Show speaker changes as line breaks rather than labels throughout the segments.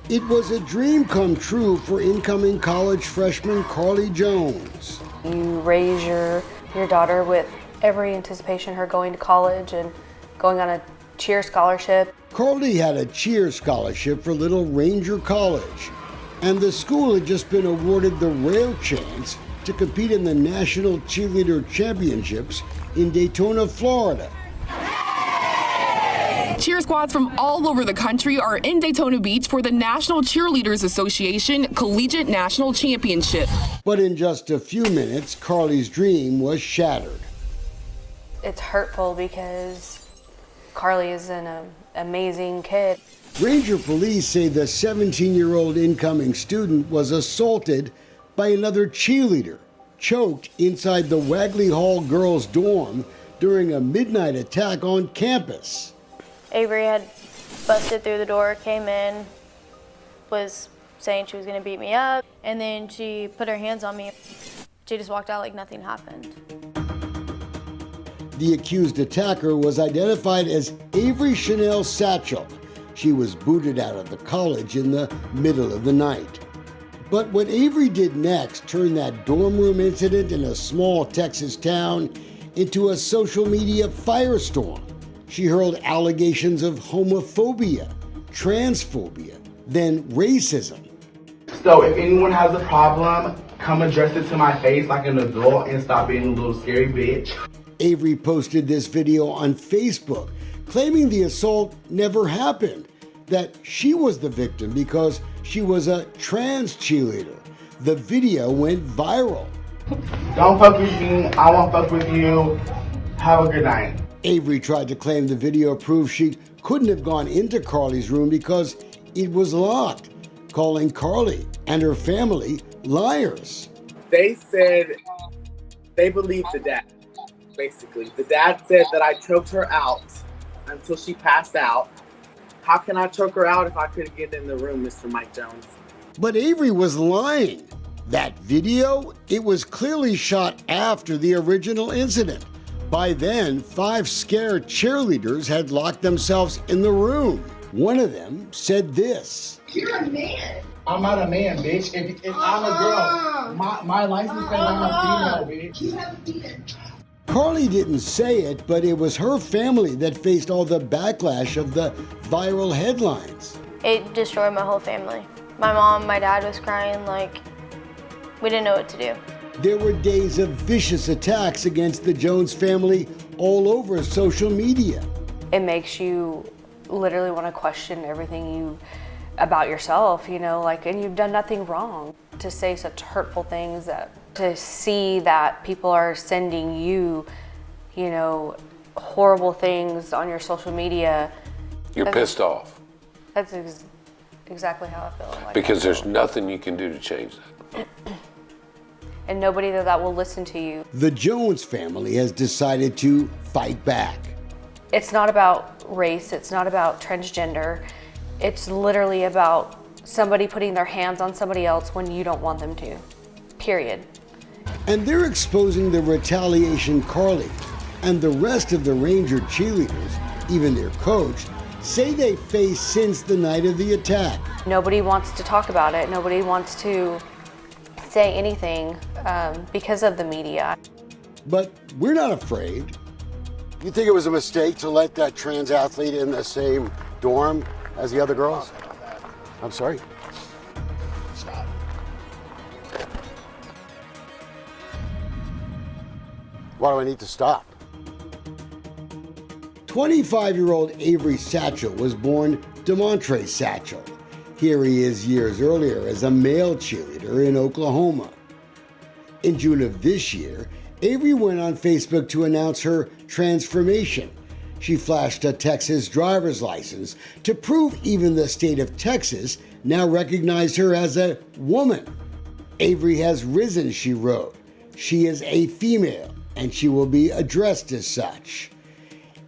It was a dream come true for incoming college freshman Carly Jones.
You raise your daughter with every anticipation her going to college and going on a cheer scholarship.
Carly had a cheer scholarship for Little Ranger College, and the school had just been awarded the rare chance to compete in the National Cheerleader Championships in Daytona, Florida.
Cheer squads from all over the country are in Daytona Beach for the National Cheerleaders Association Collegiate National Championship.
But in just a few minutes, Carly's dream was shattered.
It's hurtful because Carly is an amazing kid.
Ranger police say the 17-year-old incoming student was assaulted by another cheerleader, choked inside the Wagley Hall girls' dorm during a midnight attack on campus.
Avery had busted through the door, came in, was saying she was going to beat me up, and then she put her hands on me. She just walked out like nothing happened.
The accused attacker was identified as Avery Chanel Satchel. She was booted out of the college in the middle of the night. But what Avery did next turned that dorm room incident in a small Texas town into a social media firestorm. She hurled allegations of homophobia, transphobia, then racism.
So if anyone has a problem, come address it to my face like an adult and stop being a little scary bitch.
Avery posted this video on Facebook, claiming the assault never happened, that she was the victim because she was a trans cheerleader. The video went viral.
Don't fuck with me, I won't fuck with you. Have a good night.
Avery tried to claim the video proved she couldn't have gone into Carly's room because it was locked, calling Carly and her family liars.
They said they believed the dad, basically. The dad said that I choked her out until she passed out. How can I choke her out if I couldn't get in the room, Mr. Mike Jones?
But Avery was lying. That video, it was clearly shot after the original incident. By then, 5 scared cheerleaders had locked themselves in the room. One of them said this.
You're a man.
I'm not a man, bitch. If I'm a girl, my license says I'm a female, bitch.
You have a demon.
Carly didn't say it, but it was her family that faced all the backlash of the viral headlines.
It destroyed my whole family. My mom, my dad was crying like we didn't know what to do.
There were days of vicious attacks against the Jones family all over social media.
It makes you literally want to question everything about yourself, and you've done nothing wrong. To say such hurtful things, to see that people are sending you, horrible things on your social media.
You're pissed off.
That's exactly how I feel.
Because there's nothing you can do to change that.
And nobody that will listen to you.
The Jones family has decided to fight back.
It's not about race, it's not about transgender. It's literally about somebody putting their hands on somebody else when you don't want them to, period.
And they're exposing the retaliation Carly and the rest of the Ranger cheerleaders, even their coach, say they face since the night of the attack.
Nobody wants to talk about it. Nobody wants to say anything because of the media.
But we're not afraid. You think it was a mistake to let that trans athlete in the same dorm as the other girls? I'm sorry.
Stop.
Why do I need to stop? 25-year-old Avery Satchel was born DeMontre Satchel. Here he is years earlier as a male cheerleader in Oklahoma. In June of this year, Avery went on Facebook to announce her transformation. She flashed a Texas driver's license to prove even the state of Texas now recognized her as a woman. Avery has risen, she wrote. She is a female, and she will be addressed as such.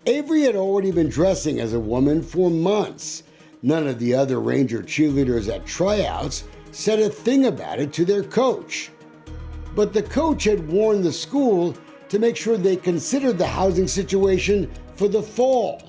Avery had already been dressing as a woman for months. None of the other Ranger cheerleaders at tryouts said a thing about it to their coach. But the coach had warned the school to make sure they considered the housing situation for the fall.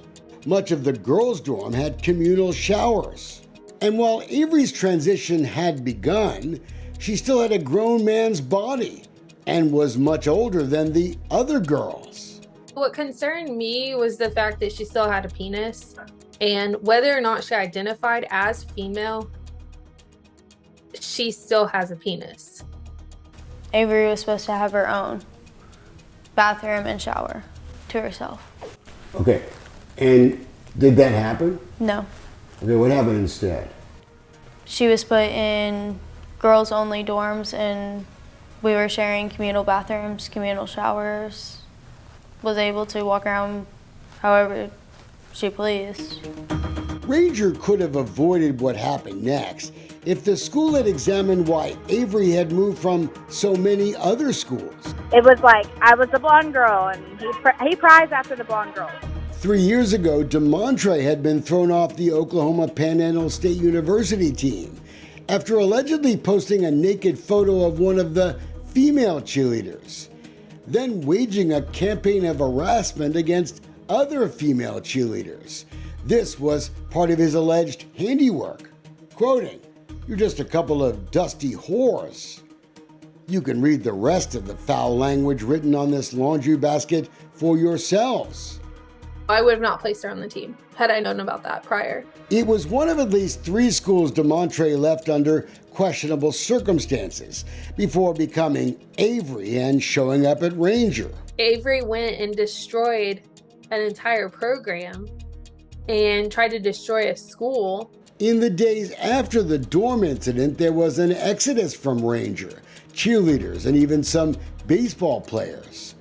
Much of the girls' dorm had communal showers. And while Avery's transition had begun, she still had a grown man's body and was much older than the other girls.
What concerned me was the fact that she still had a penis, and whether or not she identified as female, she still has a penis.
Avery was supposed to have her own bathroom and shower to herself.
Okay, and did that happen?
No.
Okay, what happened instead?
She was put in girls only dorms, and we were sharing communal bathrooms, communal showers, was able to walk around however she pleased.
Ranger could have avoided what happened next if the school had examined why Avery had moved from so many other schools.
It was like I was the blonde girl, and he pries after the blonde girl.
3 years ago, DeMontre had been thrown off the Oklahoma Panhandle State University team after allegedly posting a naked photo of one of the female cheerleaders, then waging a campaign of harassment against other female cheerleaders. This was part of his alleged handiwork. Quoting, "You're just a couple of dusty whores." You can read the rest of the foul language written on this laundry basket for yourselves.
I would have not placed her on the team had I known about that prior.
It was one of at least 3 schools DeMontre left under questionable circumstances before becoming Avery and showing up at Ranger.
Avery went and destroyed an entire program and tried to destroy a school.
In the days after the dorm incident, there was an exodus from Ranger, cheerleaders, and even some baseball players.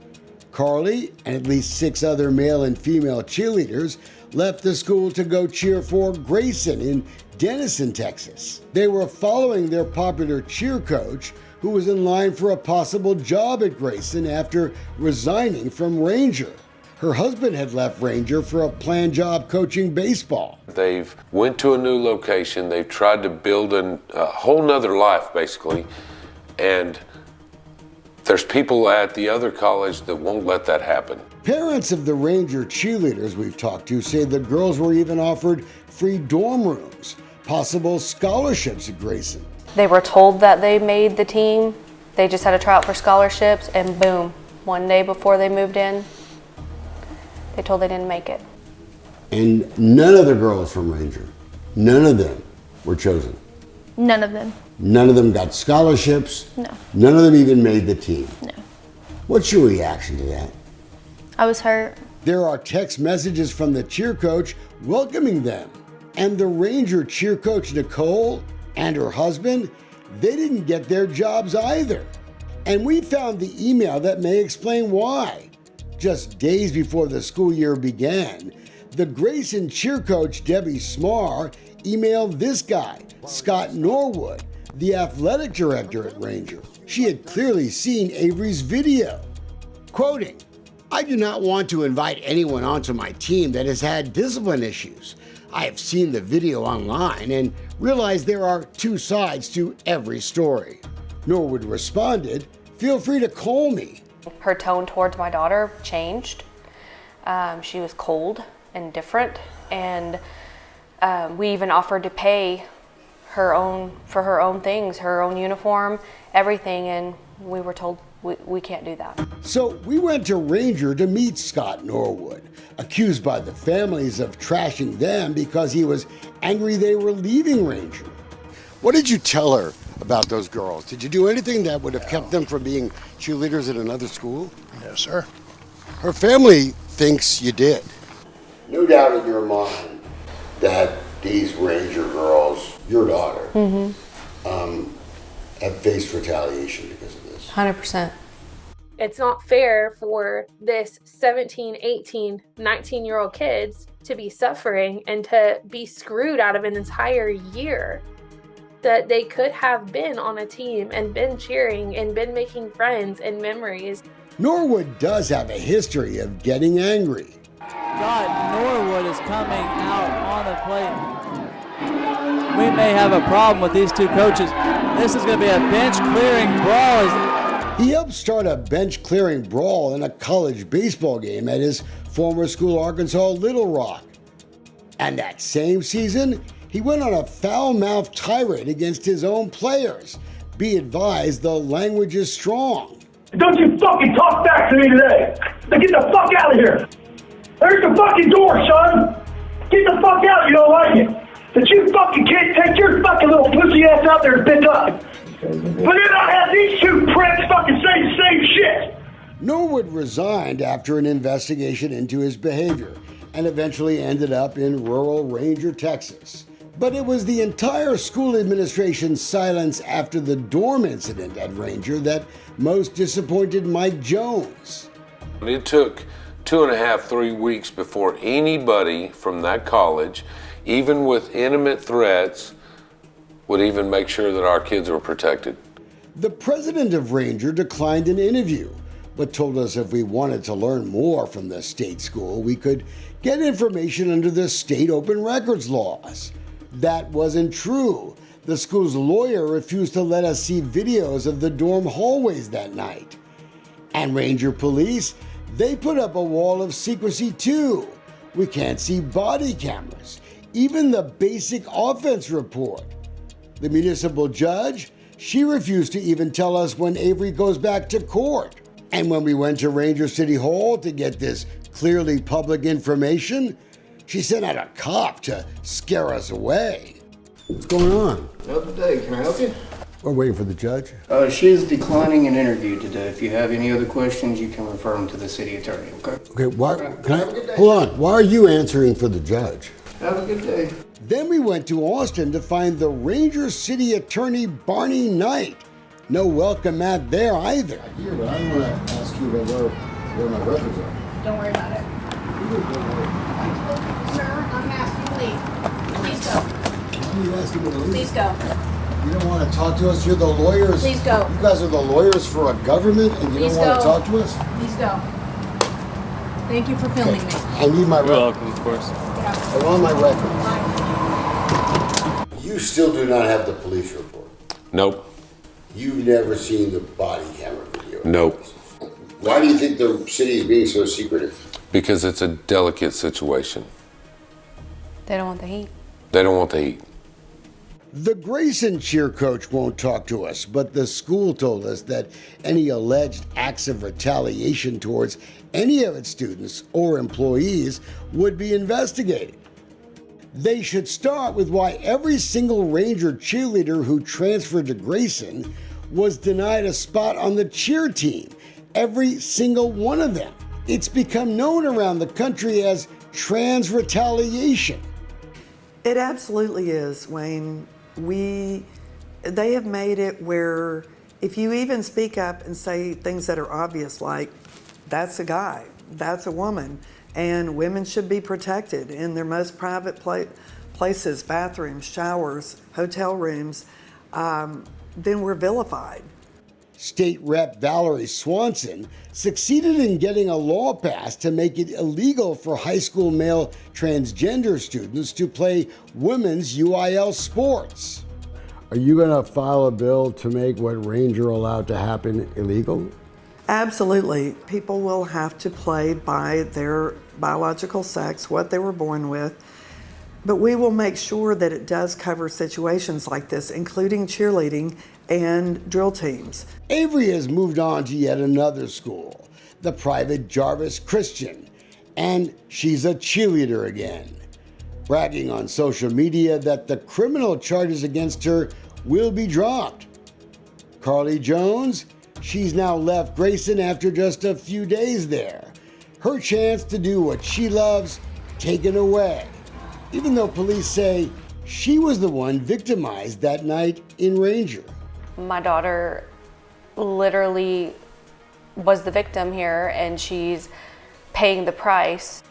Carly and at least 6 other male and female cheerleaders left the school to go cheer for Grayson in Denison, Texas. They were following their popular cheer coach, who was in line for a possible job at Grayson after resigning from Ranger. Her husband had left Ranger for a planned job coaching baseball.
They've went to a new location. They've tried to build a whole nother life, basically. And there's people at the other college that won't let that happen.
Parents of the Ranger cheerleaders we've talked to say the girls were even offered free dorm rooms, possible scholarships at Grayson.
They were told that they made the team. They just had to try out for scholarships, and boom, one day before they moved in, they told they didn't make it.
And none of the girls from Ranger, none of them were chosen.
None of them.
None of them got scholarships.
No.
None of them even made the team.
No.
What's your reaction to that?
I was hurt.
There are text messages from the cheer coach welcoming them. And the Ranger cheer coach, Nicole, and her husband, they didn't get their jobs either. And we found the email that may explain why. Just days before the school year began, the Grayson cheer coach, Debbie Smar, emailed this guy, Scott Norwood, the athletic director at Ranger. She had clearly seen Avery's video. Quoting, "I do not want to invite anyone onto my team that has had discipline issues. I have seen the video online and realize there are 2 sides to every story." Norwood responded, "Feel free to call me."
Her tone towards my daughter changed. She was cold and different, and we even offered to pay for her own things, her own uniform, everything, and we were told we can't do that.
So we went to Ranger to meet Scott Norwood, accused by the families of trashing them because he was angry they were leaving Ranger. What did you tell her about those girls? Did you do anything that would have kept them from being cheerleaders at another school?
No, sir.
Her family thinks you did. No doubt in your mind that these Ranger girls, your daughter, have faced retaliation because of this.
100%.
It's not fair for this 17, 18, 19-year-old kids to be suffering and to be screwed out of an entire year that they could have been on a team and been cheering and been making friends and memories.
Norwood does have a history of getting angry.
God, Norwood is coming out on the plate. We may have a problem with these 2 coaches. This is going to be a bench-clearing brawl.
He helped start a bench-clearing brawl in a college baseball game at his former school, Arkansas Little Rock. And that same season, He went on a foul-mouthed tirade against his own players. Be advised, the language is strong.
Don't you fucking talk back to me today. Now get the fuck out of here. There's the fucking door, son. Get the fuck out, you don't like it. That you fucking can't take your fucking little pussy ass out there and bitch up. But then I have these two pricks fucking say the same shit.
Norwood resigned after an investigation into his behavior and eventually ended up in rural Ranger, Texas. But it was the entire school administration's silence after the dorm incident at Ranger that most disappointed Mike Jones.
It took 2.5, 3 weeks before anybody from that college, even with intimate threats, would even make sure that our kids were protected.
The president of Ranger declined an interview, but told us if we wanted to learn more from the state school, we could get information under the state open records laws. That wasn't true. The school's lawyer refused to let us see videos of the dorm hallways that night. And Ranger police, they put up a wall of secrecy too. We can't see body cameras, even the basic offense report. The municipal judge, she refused to even tell us when Avery goes back to court. And when we went to Ranger City Hall to get this clearly public information, she sent out a cop to scare us away. What's going on?
Another day. Can I help you?
We're waiting for the judge.
She is declining an interview today. If you have any other questions, you can refer them to the city attorney, okay?
Okay, hold on. Why are you answering for the judge?
Have a good day.
Then we went to Austin to find the Ranger City Attorney Barney Knight. No welcome mat there either. I hear, but I don't want to ask you where my records are.
Don't worry about it. Sir, I'm asking you to leave. Please go.
Why are you asking me to leave?
Please go.
You don't want to talk to us? You're the lawyers.
Please go.
You guys are the lawyers for a government and you
Please
don't want to
go.
talk to us?
Please go. Thank you for filming me.
I need my records.
You're welcome, of course.
I want my records. You still do not have the police report?
Nope.
You've never seen the body camera video?
Nope.
Why do you think the city is being so secretive?
Because it's a delicate situation.
They don't want the heat.
They don't want the heat.
The Grayson cheer coach won't talk to us, but the school told us that any alleged acts of retaliation towards any of its students or employees would be investigated. They should start with why every single Ranger cheerleader who transferred to Grayson was denied a spot on the cheer team. Every single one of them. It's become known around the country as trans retaliation.
It absolutely is, Wayne. They have made it where if you even speak up and say things that are obvious, like that's a guy, that's a woman, and women should be protected in their most private places, bathrooms, showers, hotel rooms, then we're vilified.
State Rep Valerie Swanson succeeded in getting a law passed to make it illegal for high school male transgender students to play women's UIL sports. Are you going to file a bill to make what Ranger allowed to happen illegal?
Absolutely. People will have to play by their biological sex, what they were born with, but we will make sure that it does cover situations like this, including cheerleading and drill teams.
Avery has moved on to yet another school, the private Jarvis Christian, and she's a cheerleader again, bragging on social media that the criminal charges against her will be dropped. Carly Jones, she's now left Grayson after just a few days there. Her chance to do what she loves taken away, even though police say she was the one victimized that night in Ranger.
My daughter literally was the victim here, and she's paying the price.